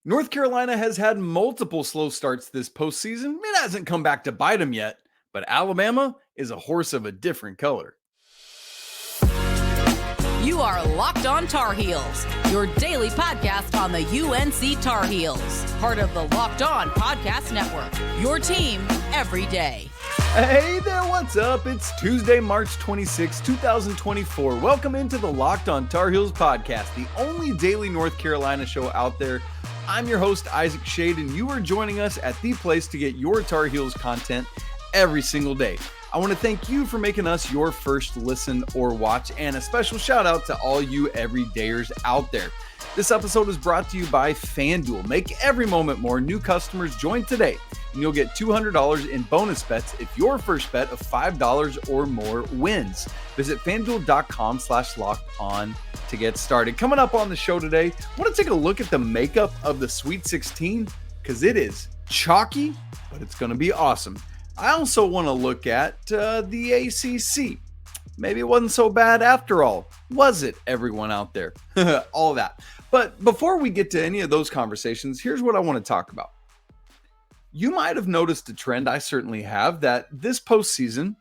North Carolina has had multiple slow starts this postseason. It hasn't come back to bite them yet, but Alabama is a horse of a different color. You are Locked On Tar Heels, your daily podcast on the UNC Tar Heels, part of the Locked On Podcast Network, your team every day. Hey there, what's up? It's Tuesday, March 26, 2024. Welcome into the Locked On Tar Heels podcast, the only daily North Carolina show out there. I'm your host, Isaac Shade, and you are joining us at the place to get your Tar Heels content every single day. I want to thank you for making us your first listen or watch, and a special shout out to all you everydayers out there. This episode is brought to you by FanDuel. Make every moment more. New customers join today, and you'll get $200 in bonus bets if your first bet of $5 or more wins. Visit FanDuel.com/lockedon to get started. Coming up on the show today, I want to take a look at the makeup of the Sweet 16 because it is chalky, but it's going to be awesome. I also want to look at the ACC. Maybe it wasn't so bad after all. Was it, everyone out there? All that. But before we get to any of those conversations, here's what I want to talk about. You might have noticed a trend, I certainly have, that this postseason,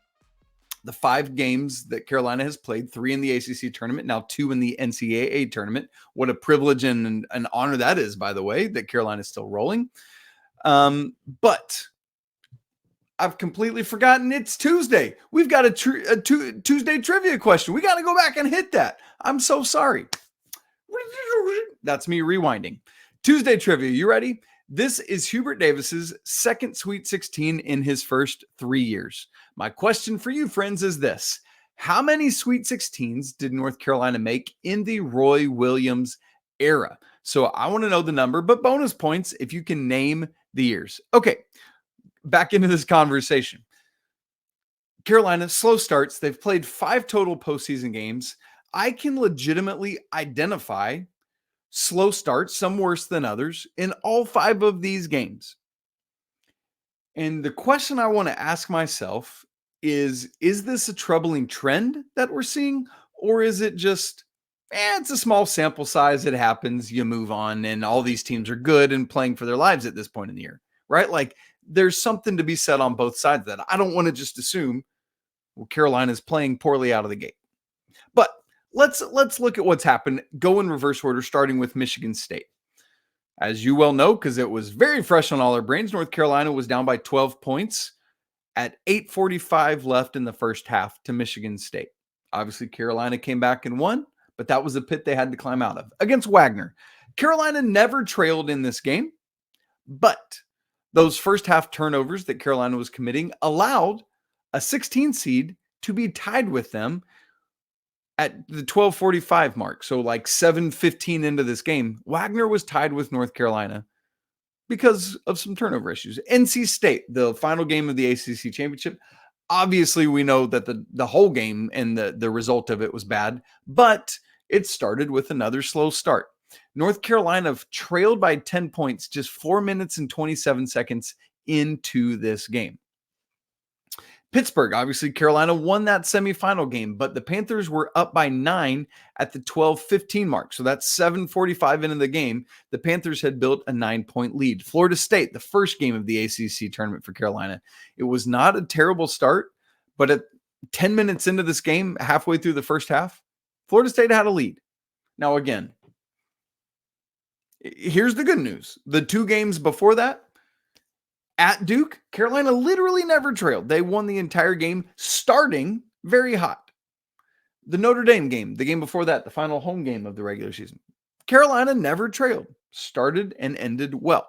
the 5 games that Carolina has played, 3 in the ACC Tournament, now 2 in the NCAA Tournament. What a privilege and an honor that is, by the way, that Carolina is still rolling. But I've completely forgotten it's Tuesday. We've got a Tuesday trivia question. We got to go back and hit that. I'm so sorry. That's me rewinding. Tuesday trivia. You ready? This is Hubert Davis's second Sweet 16 in his first 3 years. My question for you, friends, is this. How many Sweet 16s did North Carolina make in the Roy Williams era? So I want to know the number, but bonus points if you can name the years. Okay. Back into this conversation. Carolina, slow starts. They've played 5 total postseason games. I can legitimately identify slow starts, some worse than others, in all 5 of these games. And the question I want to ask myself is this a troubling trend that we're seeing? Or is it just, it's a small sample size, it happens, you move on, and all these teams are good and playing for their lives at this point in the year, right? Like, there's something to be said on both sides of that. I don't want to just assume, well, Carolina's playing poorly out of the gate. But let's look at what's happened. Go in reverse order, starting with Michigan State. As you well know, because it was very fresh on all our brains, North Carolina was down by 12 points at 8:45 left in the first half to Michigan State. Obviously, Carolina came back and won, but that was a pit they had to climb out of against Wagner. Carolina never trailed in this game, but those first half turnovers that Carolina was committing allowed a 16 seed to be tied with them at the 12:45 mark. So like 7:15 into this game, Wagner was tied with North Carolina because of some turnover issues. NC State, the final game of the ACC championship, obviously we know that the whole game and the result of it was bad, but it started with another slow start. North Carolina trailed by 10 points just 4 minutes and 27 seconds into this game. Pittsburgh, obviously Carolina won that semifinal game, but the Panthers were up by 9 at the 12:15 mark. So that's 7:45 into the game. The Panthers had built a 9-point lead. Florida State, the first game of the ACC tournament for Carolina. It was not a terrible start, but at 10 minutes into this game, halfway through the first half, Florida State had a lead. Now again, here's the good news. The 2 games before that, at Duke, Carolina literally never trailed. They won the entire game starting very hot. The Notre Dame game, the game before that, the final home game of the regular season, Carolina never trailed, started and ended well.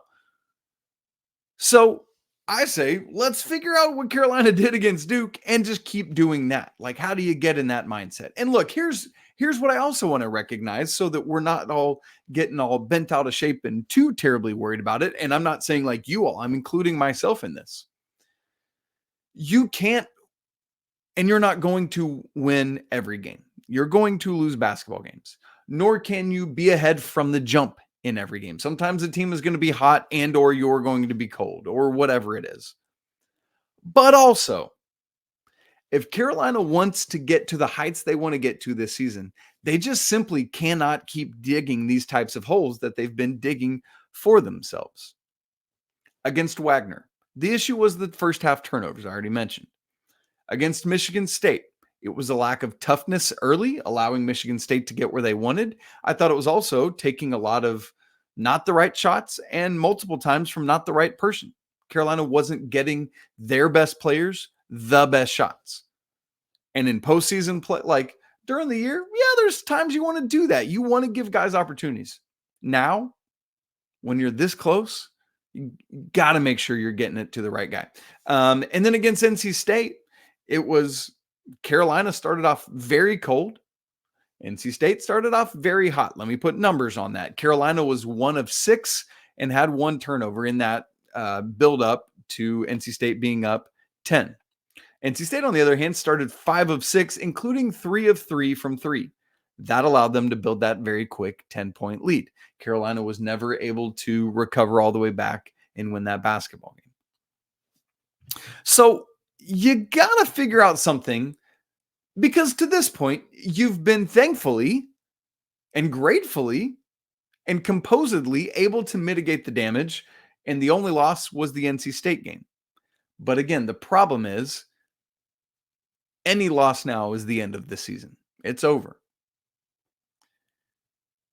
So I say, let's figure out what Carolina did against Duke and just keep doing that. Like, how do you get in that mindset? And look, here's what I also want to recognize so that we're not all getting all bent out of shape and too terribly worried about it. And I'm not saying like you all, I'm including myself in this. You can't, and you're not going to win every game. You're going to lose basketball games, nor can you be ahead from the jump in every game. Sometimes the team is going to be hot and or you're going to be cold or whatever it is. But also, if Carolina wants to get to the heights they want to get to this season, they just simply cannot keep digging these types of holes that they've been digging for themselves. Against Wagner, the issue was the first half turnovers, I already mentioned. Against Michigan State, it was a lack of toughness early, allowing Michigan State to get where they wanted. I thought it was also taking a lot of not the right shots and multiple times from not the right person. Carolina wasn't getting their best players the best shots. And in postseason play, like during the year, there's times you want to do that. You want to give guys opportunities. Now, when you're this close, you got to make sure you're getting it to the right guy. And then against NC State, it was Carolina started off very cold. NC State started off very hot. Let me put numbers on that. Carolina was 1 of 6 and had 1 turnover in that build up to NC State being up 10. NC State, on the other hand, started 5 of 6, including 3 of 3 from 3. That allowed them to build that very quick 10-point lead. Carolina was never able to recover all the way back and win that basketball game. So you got to figure out something, because to this point, you've been thankfully and gratefully and composedly able to mitigate the damage, and the only loss was the NC State game. But again, the problem is any loss now is the end of the season. It's over.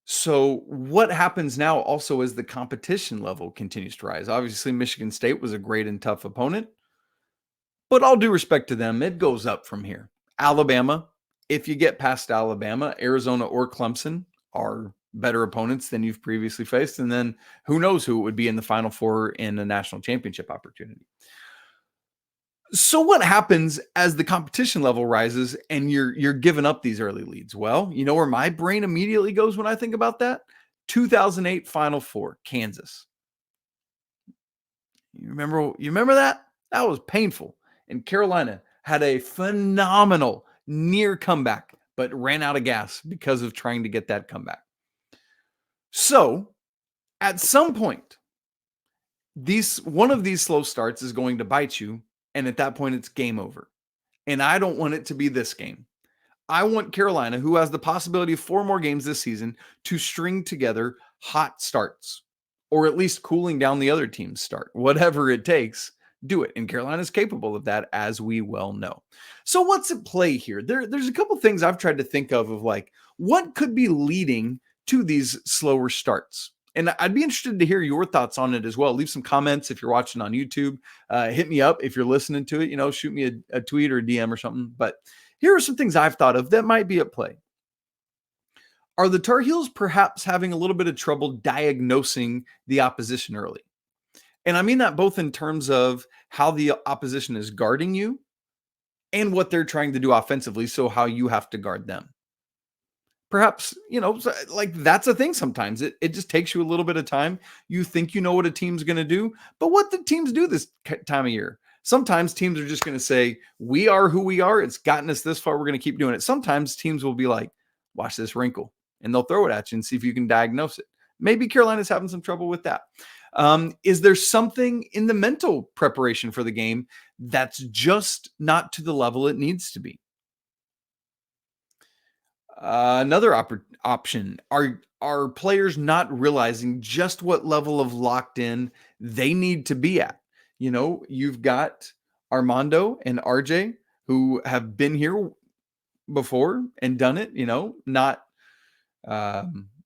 So what happens now also as the competition level continues to rise? Obviously, Michigan State was a great and tough opponent, but all due respect to them, it goes up from here. Alabama, if you get past Alabama, Arizona or Clemson are better opponents than you've previously faced. And then who knows who it would be in the Final Four in a national championship opportunity. So what happens as the competition level rises and you're giving up these early leads? Well, you know where my brain immediately goes when I think about that? 2008 Final Four, Kansas. You remember that? That was painful. And Carolina had a phenomenal near comeback, but ran out of gas because of trying to get that comeback. So at some point, one of these slow starts is going to bite you. And at that point, it's game over. And I don't want it to be this game. I want Carolina, who has the possibility of 4 more games this season, to string together hot starts, or at least cooling down the other team's start. Whatever it takes, do it. And Carolina's capable of that, as we well know. So what's at play here? There's a couple things I've tried to think of like what could be leading to these slower starts. And I'd be interested to hear your thoughts on it as well. Leave some comments if you're watching on YouTube. Hit me up if you're listening to it. Shoot me a tweet or a DM or something. But here are some things I've thought of that might be at play. Are the Tar Heels perhaps having a little bit of trouble diagnosing the opposition early? And I mean that both in terms of how the opposition is guarding you and what they're trying to do offensively, so how you have to guard them. Perhaps, like that's a thing sometimes. It just takes you a little bit of time. You think you know what a team's going to do, but what the teams do this time of year? Sometimes teams are just going to say, we are who we are. It's gotten us this far. We're going to keep doing it. Sometimes teams will be like, watch this wrinkle, and they'll throw it at you and see if you can diagnose it. Maybe Carolina's having some trouble with that. Is there something in the mental preparation for the game that's just not to the level it needs to be? Another option, are players not realizing just what level of locked in they need to be at? You've got Armando and RJ who have been here before and done it, not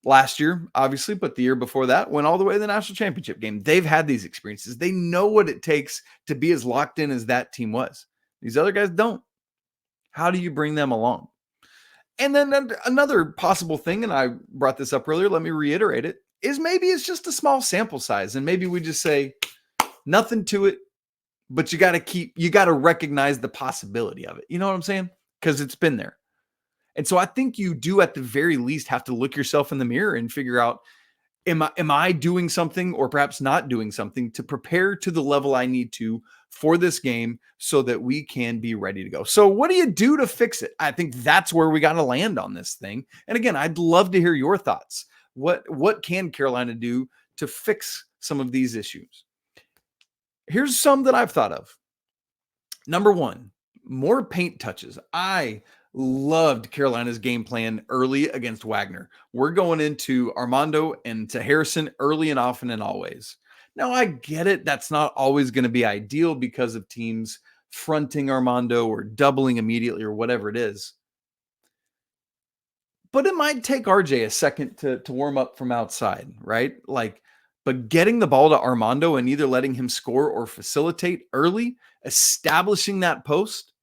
last year, obviously, but the year before that, went all the way to the national championship game. They've had these experiences. They know what it takes to be as locked in as that team was. These other guys don't. How do you bring them along? And then another possible thing, and I brought this up earlier, let me reiterate it, is maybe it's just a small sample size. And maybe we just say nothing to it, but you got to recognize the possibility of it. You know what I'm saying? Because it's been there. And so I think you do at the very least have to look yourself in the mirror and figure out, am I doing something or perhaps not doing something to prepare to the level I need to for this game so that we can be ready to go. So what do you do to fix it? I think that's where we got to land on this thing. And again, I'd love to hear your thoughts. What can Carolina do to fix some of these issues? Here's some that I've thought of. Number one, more paint touches. I Loved Carolina's game plan early against Wagner. We're going into Armando and to Harrison early and often and always. Now, I get it. That's not always going to be ideal because of teams fronting Armando or doubling immediately or whatever it is. But it might take RJ a second to warm up from outside, right? But getting the ball to Armando and either letting him score or facilitate early, establishing that post,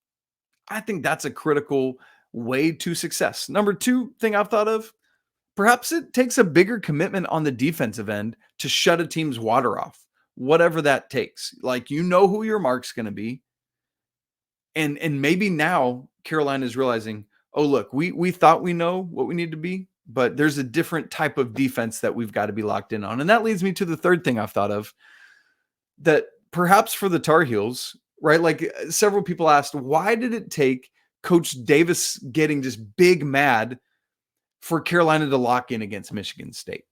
I think that's a critical way to success. Number two thing I've thought of, perhaps it takes a bigger commitment on the defensive end to shut a team's water off, whatever that takes. Like, you know who your mark's going to be. And maybe now Carolina is realizing, oh, look, we thought we know what we need to be, but there's a different type of defense that we've got to be locked in on. And that leads me to the third thing I've thought of, that perhaps for the Tar Heels, right? Like, several people asked, why did it take Coach Davis getting just big mad for Carolina to lock in against Michigan State?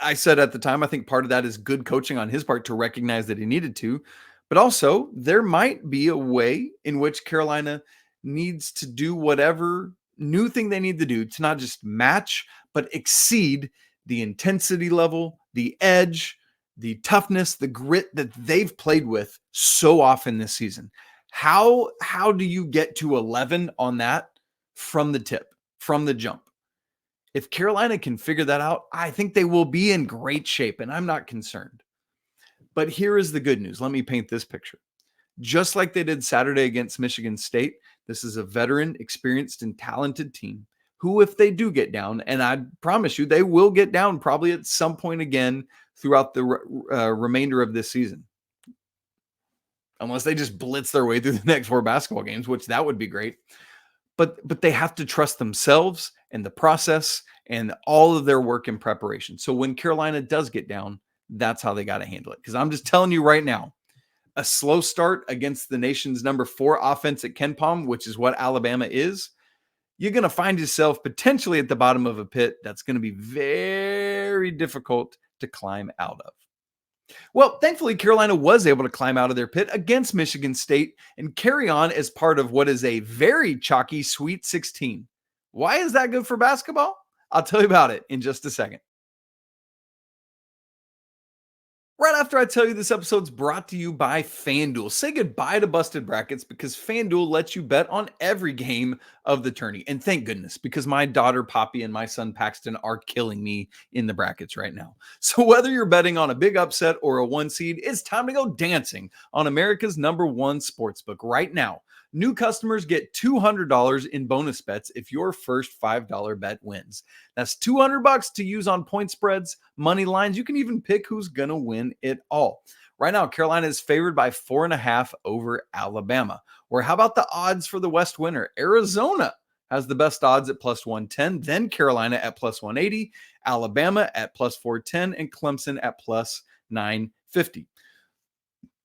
I said at the time, I think part of that is good coaching on his part to recognize that he needed to, but also there might be a way in which Carolina needs to do whatever new thing they need to do to not just match, but exceed the intensity level, the edge, the toughness, the grit that they've played with so often this season. How do you get to 11 on that from the tip, from the jump? If Carolina can figure that out, I think they will be in great shape, and I'm not concerned. But here is the good news. Let me paint this picture. Just like they did Saturday against Michigan State, this is a veteran, experienced, and talented team who, if they do get down, and I promise you they will get down probably at some point again throughout the remainder of this season, unless they just blitz their way through the next 4 basketball games, which that would be great. But they have to trust themselves and the process and all of their work and preparation. So when Carolina does get down, that's how they got to handle it. Because I'm just telling you right now, a slow start against the nation's number 4 offense at KenPom, which is what Alabama is, you're going to find yourself potentially at the bottom of a pit that's going to be very difficult to climb out of. Well, thankfully, Carolina was able to climb out of their pit against Michigan State and carry on as part of what is a very chalky Sweet 16. Why is that good for basketball? I'll tell you about it in just a second. Right after I tell you this episode's brought to you by FanDuel. Say goodbye to busted brackets because FanDuel lets you bet on every game of the tourney. And thank goodness, because my daughter Poppy and my son Paxton are killing me in the brackets right now. So whether you're betting on a big upset or a 1 seed, it's time to go dancing on America's #1 sportsbook right now. New customers get $200 in bonus bets if your first $5 bet wins. That's $200 to use on point spreads, money lines. You can even pick who's going to win it all. Right now, Carolina is favored by 4.5 over Alabama. Or how about the odds for the West winner? Arizona has the best odds at +110, then Carolina at +180, Alabama at +410, and Clemson at +950.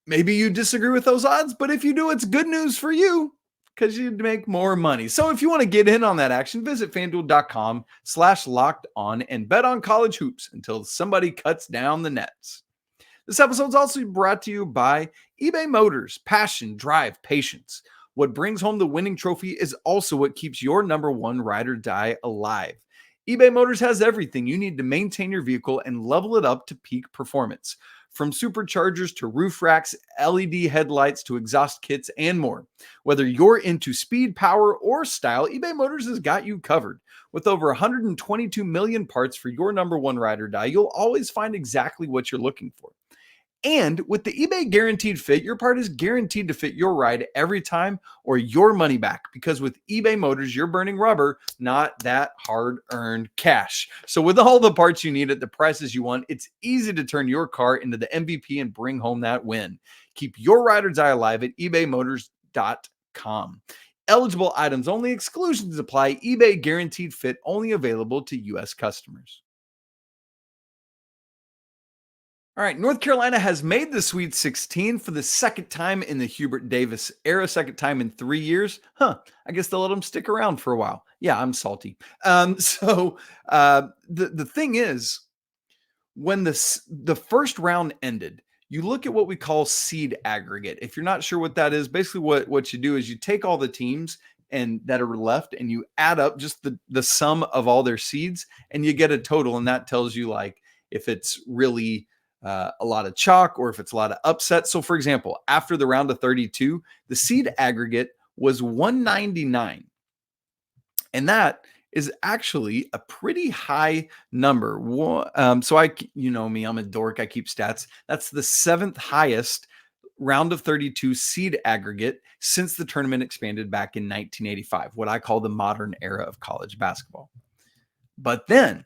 Maybe you disagree with those odds, but if you do, it's good news for you because you'd make more money. So if you want to get in on that action, visit FanDuel.com/locked-on and bet on college hoops until somebody cuts down the nets. This episode is also brought to you by eBay Motors. Passion, drive, patience. What brings home the winning trophy is also what keeps your #1 ride or die alive. eBay Motors has everything you need to maintain your vehicle and level it up to peak performance. From superchargers to roof racks, LED headlights to exhaust kits, and more. Whether you're into speed, power, or style, eBay Motors has got you covered. With over 122 million parts for your #1 ride or die, you'll always find exactly what you're looking for. And with the eBay Guaranteed Fit, your part is guaranteed to fit your ride every time or your money back. Because with eBay Motors, you're burning rubber, not that hard-earned cash. So with all the parts you need at the prices you want, it's easy to turn your car into the MVP and bring home that win. Keep your ride or die alive at ebaymotors.com. Eligible items only, exclusions apply. eBay Guaranteed Fit only available to U.S. customers. All right, North Carolina has made the Sweet 16 for the second time in the Hubert Davis era, second time in 3 years. I guess they'll let them stick around for a while. Yeah, I'm salty. The thing is, when the first round ended, you look at what we call seed aggregate. If you're not sure what that is, basically what you do is you take all the teams and that are left, and you add up just the sum of all their seeds, and you get a total, and that tells you like if it's really a lot of chalk or if it's a lot of upsets. So for example, after the round of 32, the seed aggregate was 199. And that is actually a pretty high number. So you know me, I'm a dork. I keep stats. That's the 7th highest round of 32 seed aggregate since the tournament expanded back in 1985, what I call the modern era of college basketball. But then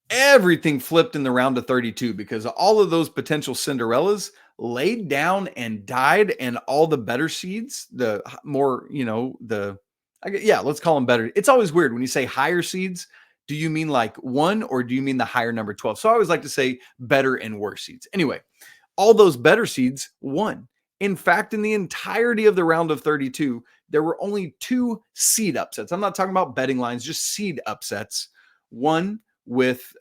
everything flipped in the round of 32 because all of those potential Cinderellas laid down and died, and all the better seeds, the more, let's call them better. It's always weird when you say higher seeds. Do you mean like 1 or do you mean the higher number 12? So I always like to say better and worse seeds. Anyway, all those better seeds won. In fact, in the entirety of the round of 32, there were only 2 seed upsets. I'm not talking about betting lines, just seed upsets. One with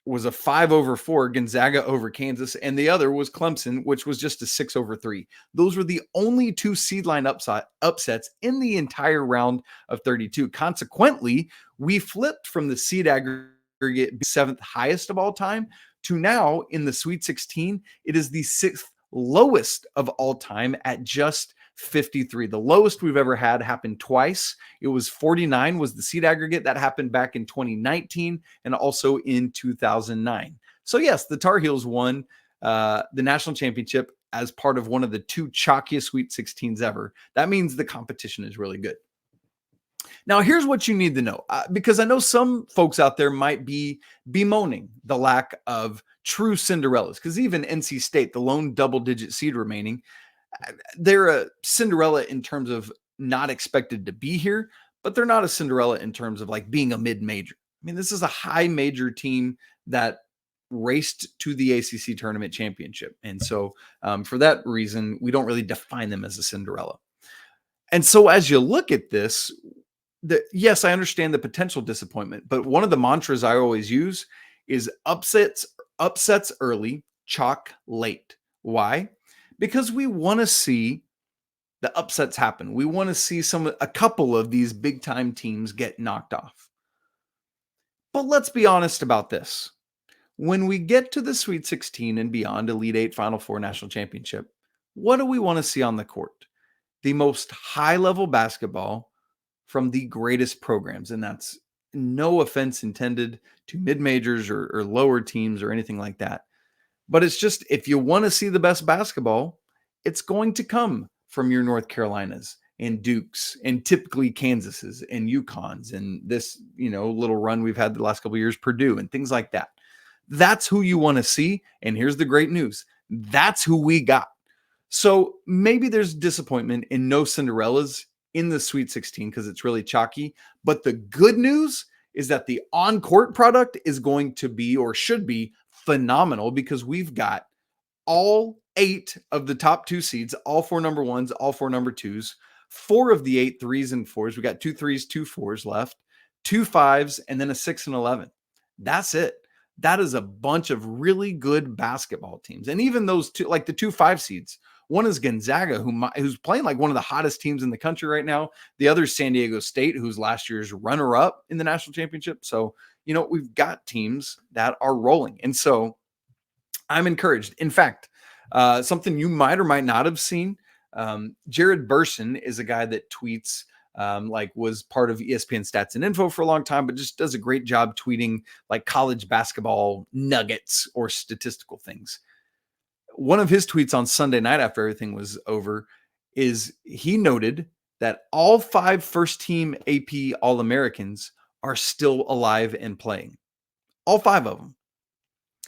was a 5-4 Gonzaga over Kansas, and the other was Clemson, which was just a 6-3. Those were the only 2 seed line upsets in the entire round of 32. Consequently, we flipped from the seed aggregate 7th highest of all time to now in the Sweet 16, it is the 6th lowest of all time at just 53. The lowest we've ever had happened twice. It was 49 was the seed aggregate. That happened back in 2019 and also in 2009. So yes, the Tar Heels won the national championship as part of one of the 2 chalkiest Sweet 16s ever. That means the competition is really good. Now, here's what you need to know, because I know some folks out there might be bemoaning the lack of true Cinderellas, because even NC State, the lone double-digit seed remaining, they're a Cinderella in terms of not expected to be here, but they're not a Cinderella in terms of like being a mid-major. I mean, this is a high major team that raced to the ACC Tournament championship. And so for that reason, we don't really define them as a Cinderella. And so as you look at this, yes, I understand the potential disappointment, but one of the mantras I always use is upsets early, chalk late. Why? Because we want to see the upsets happen. We want to see a couple of these big time teams get knocked off. But let's be honest about this. When we get to the Sweet 16 and beyond, Elite 8, Final 4, National Championship, what do we want to see on the court? The most high-level basketball from the greatest programs. And that's no offense intended to mid-majors or lower teams or anything like that. But it's just, if you want to see the best basketball, it's going to come from your North Carolinas and Dukes and typically Kansases and UConns and this, little run we've had the last couple of years, Purdue and things like that. That's who you want to see. And here's the great news. That's who we got. So maybe there's disappointment in no Cinderellas in the Sweet 16 because it's really chalky. But the good news is that the on-court product is going to be, or should be, phenomenal, because we've got all 8 of the top 2 seeds, all 4 number 1s, all 4 number 2s, 4 of the 8 3s and 4s. We got 2 3s, 2 4s left, 2 5s, and then a 6 and 11. That's it. That is a bunch of really good basketball teams. And even those 2, like the 2 5 seeds, one is Gonzaga, who's playing like one of the hottest teams in the country right now. The other is San Diego State, who's last year's runner-up in the national championship. So, we've got teams that are rolling. And so I'm encouraged. In fact, something you might or might not have seen, Jared Burson is a guy that tweets, was part of ESPN Stats and Info for a long time, but just does a great job tweeting like college basketball nuggets or statistical things. One of his tweets on Sunday night after everything was over is he noted that all 5 first-team AP All-Americans are still alive and playing. All 5 of them.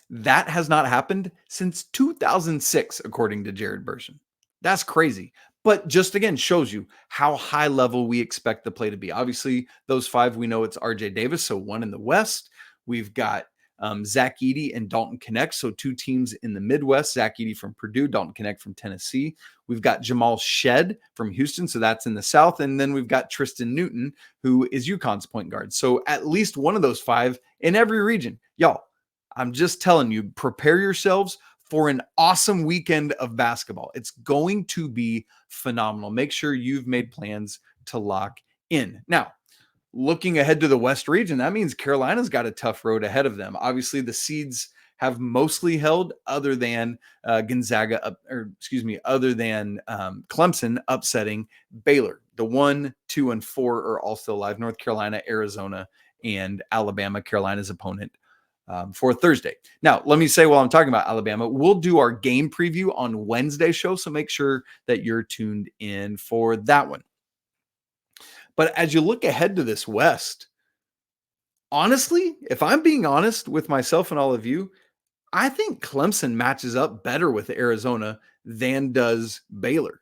That has not happened since 2006, according to Jared Burson. That's crazy. But just again shows you how high level we expect the play to be. Obviously, those 5, we know it's RJ Davis, so 1 in the West. We've got Zach Edey and Dalton Knecht, so 2 teams in the Midwest. Zach Edey from Purdue, Dalton Knecht from Tennessee. We've got Jamal Shead from Houston, so that's in the South. And then we've got Tristan Newton, who is UConn's point guard. So at least one of those 5 in every region. Y'all, I'm just telling you, prepare yourselves for an awesome weekend of basketball. It's going to be phenomenal. Make sure you've made plans to lock in. Now, looking ahead to the West region, that means Carolina's got a tough road ahead of them. Obviously, the seeds have mostly held, other than Clemson upsetting Baylor. The 1, 2, and 4 are all still alive. North Carolina, Arizona, and Alabama, Carolina's opponent for Thursday. Now, let me say while I'm talking about Alabama, we'll do our game preview on Wednesday show, so make sure that you're tuned in for that one. But as you look ahead to this West, honestly, if I'm being honest with myself and all of you, I think Clemson matches up better with Arizona than does Baylor.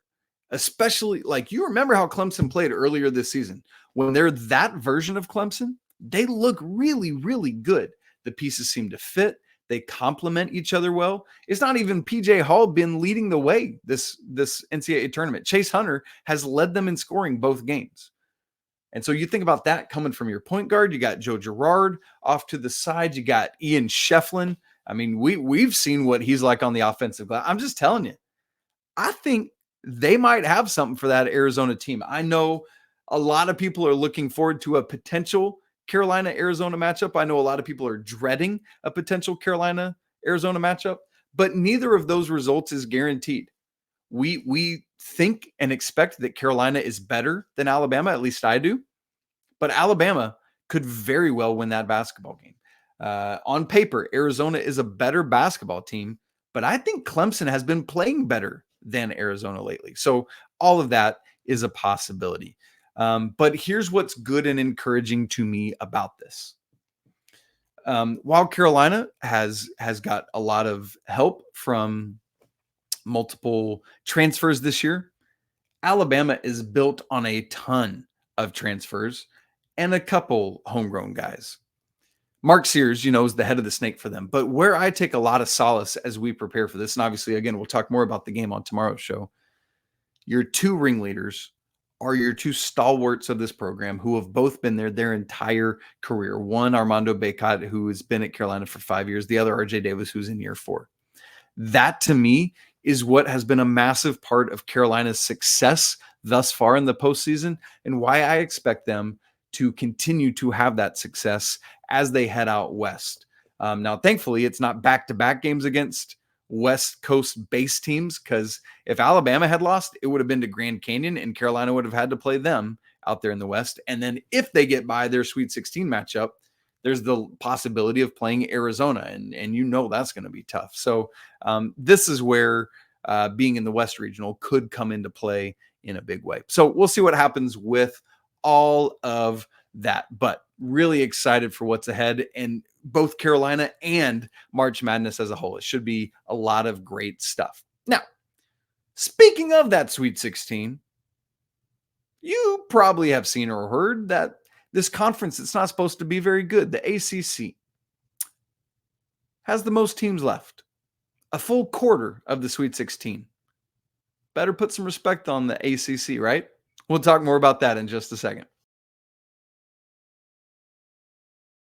Especially, like, you remember how Clemson played earlier this season. When they're that version of Clemson, they look really, really good. The pieces seem to fit. They complement each other well. It's not even PJ Hall been leading the way this NCAA tournament. Chase Hunter has led them in scoring both games. And so you think about that coming from your point guard. You got Joe Girard off to the side. You got Ian Shefflin. I mean, we've seen what he's like on the offensive glass. I'm just telling you, I think they might have something for that Arizona team. I know a lot of people are looking forward to a potential Carolina-Arizona matchup. I know a lot of people are dreading a potential Carolina-Arizona matchup, but neither of those results is guaranteed. We think and expect that Carolina is better than Alabama, at least I do, but Alabama could very well win that basketball game. On paper, Arizona is a better basketball team, but I think Clemson has been playing better than Arizona lately. So all of that is a possibility. But here's what's good and encouraging to me about this. While Carolina has got a lot of help from multiple transfers this year, Alabama is built on a ton of transfers and a couple homegrown guys. Mark Sears, is the head of the snake for them. But where I take a lot of solace as we prepare for this, and obviously, again, we'll talk more about the game on tomorrow's show, your two ringleaders are your two stalwarts of this program who have both been there their entire career. One, Armando Bacot, who has been at Carolina for 5 years. The other, RJ Davis, who's in year 4. That, to me, is what has been a massive part of Carolina's success thus far in the postseason and why I expect them to continue to have that success as they head out west. Now, thankfully, it's not back-to-back games against West Coast-based teams, because if Alabama had lost, it would have been to Grand Canyon, and Carolina would have had to play them out there in the West. And then if they get by their Sweet 16 matchup, there's the possibility of playing Arizona, and that's going to be tough. So this is where being in the West Regional could come into play in a big way. So we'll see what happens with all of that, but really excited for what's ahead in both Carolina and March Madness as a whole. It should be a lot of great stuff. Now, speaking of that Sweet 16, you probably have seen or heard that this conference that's not supposed to be very good, the ACC, has the most teams left. A full quarter of the Sweet 16. Better put some respect on the ACC, right? We'll talk more about that in just a second.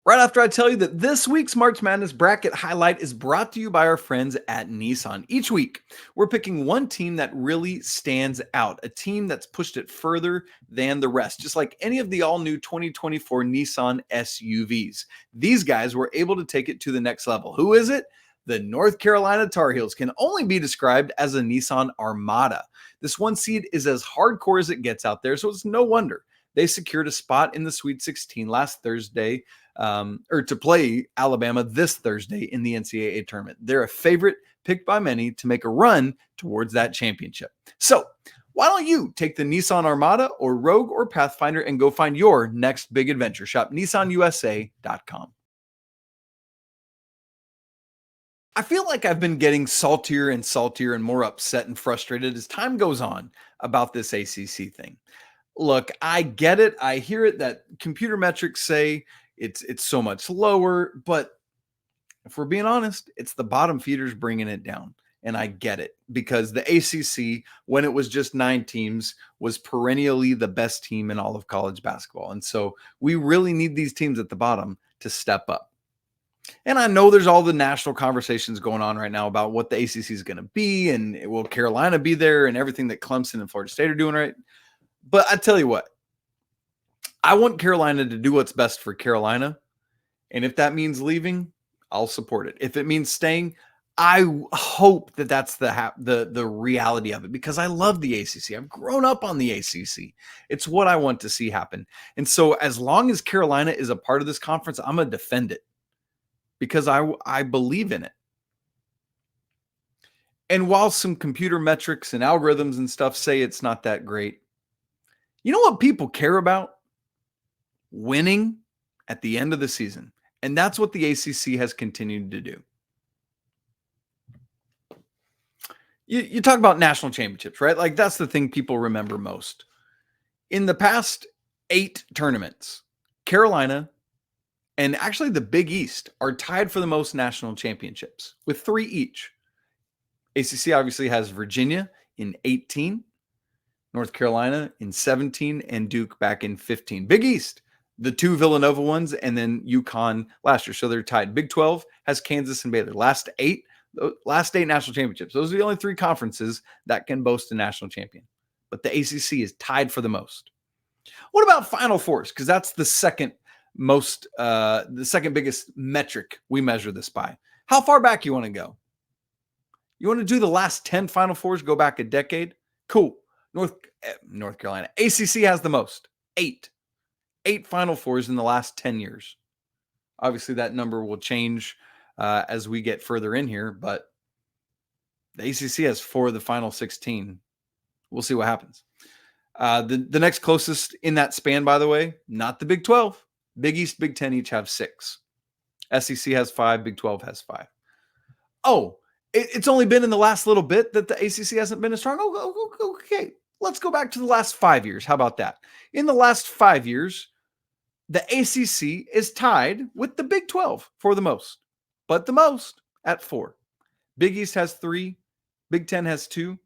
Right after I tell you that this week's March Madness bracket highlight is brought to you by our friends at Nissan. Each week, we're picking one team that really stands out, a team that's pushed it further than the rest, just like any of the all-new 2024 Nissan SUVs. These guys were able to take it to the next level. Who is it? The North Carolina Tar Heels can only be described as a Nissan Armada. This one seed is as hardcore as it gets out there, so it's no wonder they secured a spot in the Sweet 16 last Thursday, or to play Alabama this Thursday in the NCAA tournament. They're a favorite picked by many to make a run towards that championship. So why don't you take the Nissan Armada or Rogue or Pathfinder and go find your next big adventure? Shop nissanusa.com. I feel like I've been getting saltier and saltier and more upset and frustrated as time goes on about this ACC thing. Look, I get it. I hear it that computer metrics say it's so much lower, but if we're being honest, it's the bottom feeders bringing it down. And I get it, because the ACC, when it was just 9 teams, was perennially the best team in all of college basketball. And so we really need these teams at the bottom to step up. And I know there's all the national conversations going on right now about what the ACC is going to be, and will Carolina be there, and everything that Clemson and Florida State are doing, right? But I tell you what, I want Carolina to do what's best for Carolina. And if that means leaving, I'll support it. If it means staying, I hope that that's the reality of it, because I love the ACC. I've grown up on the ACC. It's what I want to see happen. And so as long as Carolina is a part of this conference, I'm going to defend it because I believe in it. And while some computer metrics and algorithms and stuff say it's not that great, you know what people care about? Winning at the end of the season. And that's what the ACC has continued to do. You talk about national championships, right? Like that's the thing people remember most. In the past 8 tournaments, Carolina and actually the Big East are tied for the most national championships with 3 each. ACC obviously has Virginia in 18, North Carolina in 17, and Duke back in 15. Big East, the 2 Villanova ones, and then UConn last year. So they're tied. Big 12 has Kansas and Baylor. Last 8 national championships. Those are the only 3 conferences that can boast a national champion. But the ACC is tied for the most. What about Final Fours? Because that's the second biggest metric we measure this by. How far back you want to go? You want to do the last 10 Final Fours, go back a decade? Cool. North Carolina. ACC has the most. 8 Final Fours in the last 10 years. Obviously, that number will change as we get further in here, but the ACC has 4 of the final 16. We'll see what happens. The next closest in that span, by the way, not the Big 12. Big East, Big 10 each have 6. SEC has 5. Big 12 has 5. Oh, it's only been in the last little bit that the ACC hasn't been as strong. Oh, okay. Let's go back to the last 5 years. How about that? In the last 5 years, the ACC is tied with the Big 12 for the most, but the most at 4. Big East has 3. Big 10 has 2.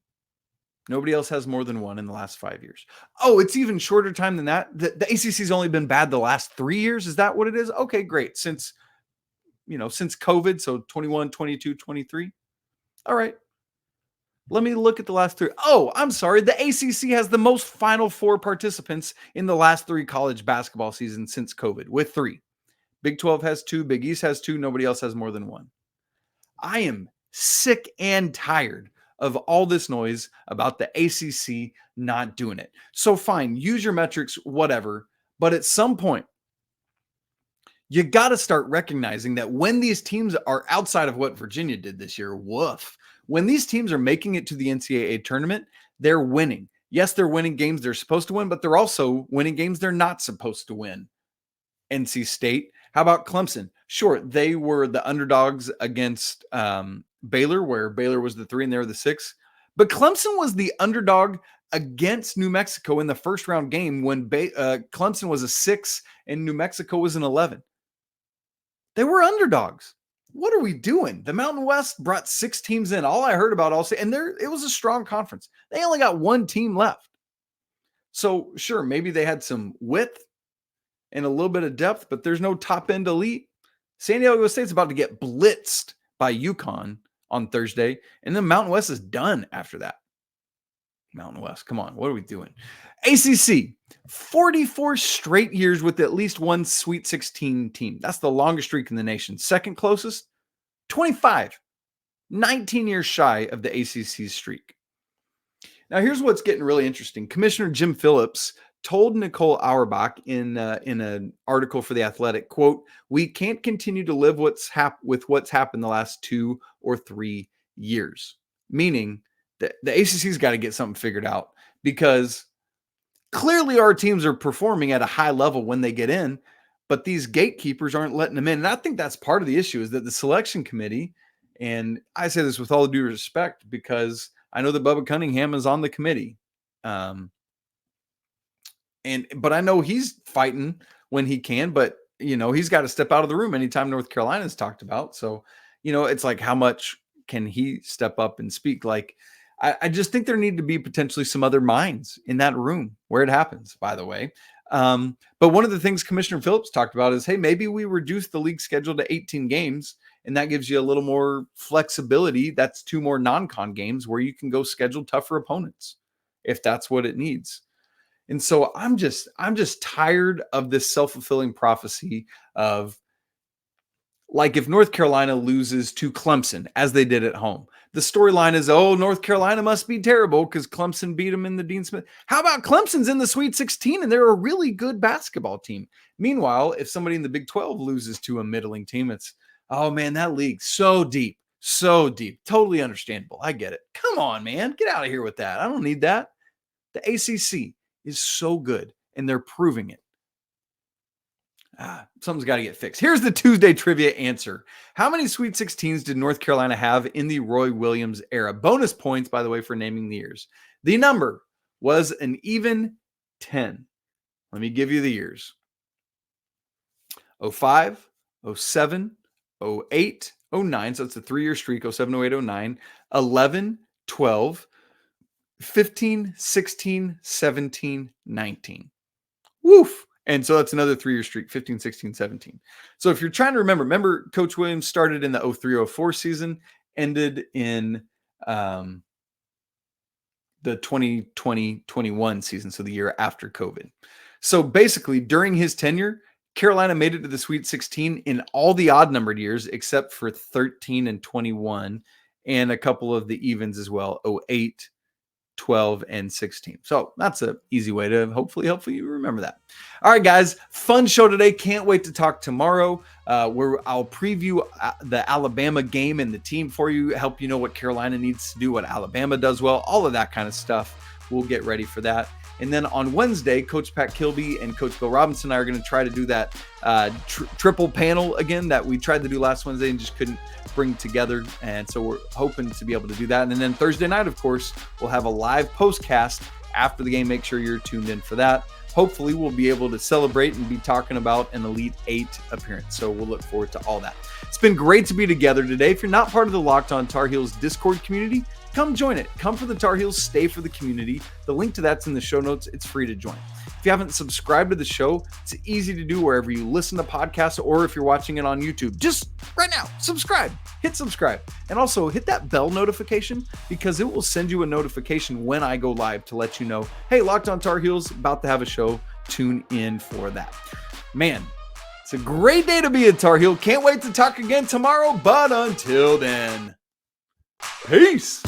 Nobody else has more than 1 in the last 5 years. Oh, it's even shorter time than that. The ACC's only been bad the last 3 years. Is that what it is? Okay, great. Since COVID, so 21, 22, 23. All right. Let me look at the last 3. Oh, I'm sorry. The ACC has the most Final Four participants in the last 3 college basketball seasons since COVID with 3. Big 12 has 2. Big East has 2. Nobody else has more than 1. I am sick and tired of all this noise about the ACC not doing it. So fine, use your metrics, whatever. But at some point, you got to start recognizing that when these teams are outside of what Virginia did this year, woof. When these teams are making it to the NCAA tournament, they're winning. Yes, they're winning games they're supposed to win, but they're also winning games they're not supposed to win. NC State. How about Clemson? Sure, they were the underdogs against Baylor, where Baylor was the 3 and they were the 6. But Clemson was the underdog against New Mexico in the first round game when Clemson was a 6 and New Mexico was an 11. They were underdogs. What are we doing? The Mountain West brought 6 teams in. All I heard about and it was a strong conference. They only got 1 team left. So sure, maybe they had some width and a little bit of depth, but there's no top end elite. San Diego State's about to get blitzed by UConn on Thursday, and then Mountain West is done after that. Mountain West, come on, what are we doing? ACC, 44 straight years with at least 1 Sweet 16 team. That's the longest streak in the nation. Second closest, 25. 19 years shy of the ACC's streak. Now, here's what's getting really interesting. Commissioner Jim Phillips told Nicole Auerbach in an article for The Athletic, quote, "We can't continue to live with what's happened the last 2 or 3 years." Meaning that the ACC's got to get something figured out, because clearly our teams are performing at a high level when they get in, but these gatekeepers aren't letting them in. And I think that's part of the issue, is that the selection committee, and I say this with all due respect because I know that Bubba Cunningham is on the committee. But I know he's fighting when he can, but he's got to step out of the room anytime North Carolina is talked about. So, it's like, how much can he step up and speak? Like, I just think there need to be potentially some other minds in that room where it happens, by the way. But one of the things Commissioner Phillips talked about is, hey, maybe we reduce the league schedule to 18 games, and that gives you a little more flexibility. That's 2 more non-con games where you can go schedule tougher opponents if that's what it needs. And so I'm just tired of this self-fulfilling prophecy of, like, if North Carolina loses to Clemson as they did at home, the storyline is, oh, North Carolina must be terrible because Clemson beat them in the Dean Smith. How about Clemson's in the Sweet 16 and they're a really good basketball team? Meanwhile, if somebody in the Big 12 loses to a middling team, it's, oh man, that league's so deep. Totally understandable. I get it. Come on, man. Get out of here with that. I don't need that. The ACC is so good, and they're proving it. Something's got to get fixed. Here's the Tuesday trivia answer. How many Sweet 16s did North Carolina have in the Roy Williams era? Bonus points, by the way, for naming the years. The number was an even 10. Let me give you the years. 05, 07, 08, 09. So it's a 3-year streak, 07, 08, 09, 11, 12, 15, 16, 17, 19. Woof. And so that's another 3-year streak, 15, 16, 17. So if you're trying to remember Coach Williams started in the 03-04 season, ended in the 2020-21 season, so the year after COVID. So basically, during his tenure, Carolina made it to the Sweet 16 in all the odd-numbered years except for 13 and 21 and a couple of the evens as well, 08, 12, and 16. So that's an easy way to hopefully you remember that. All right, guys, fun show today. Can't wait to talk tomorrow where I'll preview the Alabama game and the team for you, help you know what Carolina needs to do, what Alabama does well, all of that kind of stuff. We'll get ready for that. And then on Wednesday, Coach Pat Kilby and Coach Bill Robinson and I are going to try to do that triple panel again that we tried to do last Wednesday and just couldn't bring together. And so we're hoping to be able to do that. And then Thursday night, of course, we'll have a live postcast after the game. Make sure you're tuned in for that. Hopefully we'll be able to celebrate and be talking about an Elite 8 appearance. So we'll look forward to all that. It's been great to be together today. If you're not part of the Locked On Tar Heels Discord community, come join it. Come for the Tar Heels, stay for the community. The link to that's in the show notes. It's free to join. If you haven't subscribed to the show, it's easy to do wherever you listen to podcasts or if you're watching it on YouTube. Just right now, subscribe. Hit subscribe. And also hit that bell notification because it will send you a notification when I go live to let you know, hey, Locked On Tar Heels, about to have a show. Tune in for that. Man, it's a great day to be a Tar Heel. Can't wait to talk again tomorrow, but until then, peace.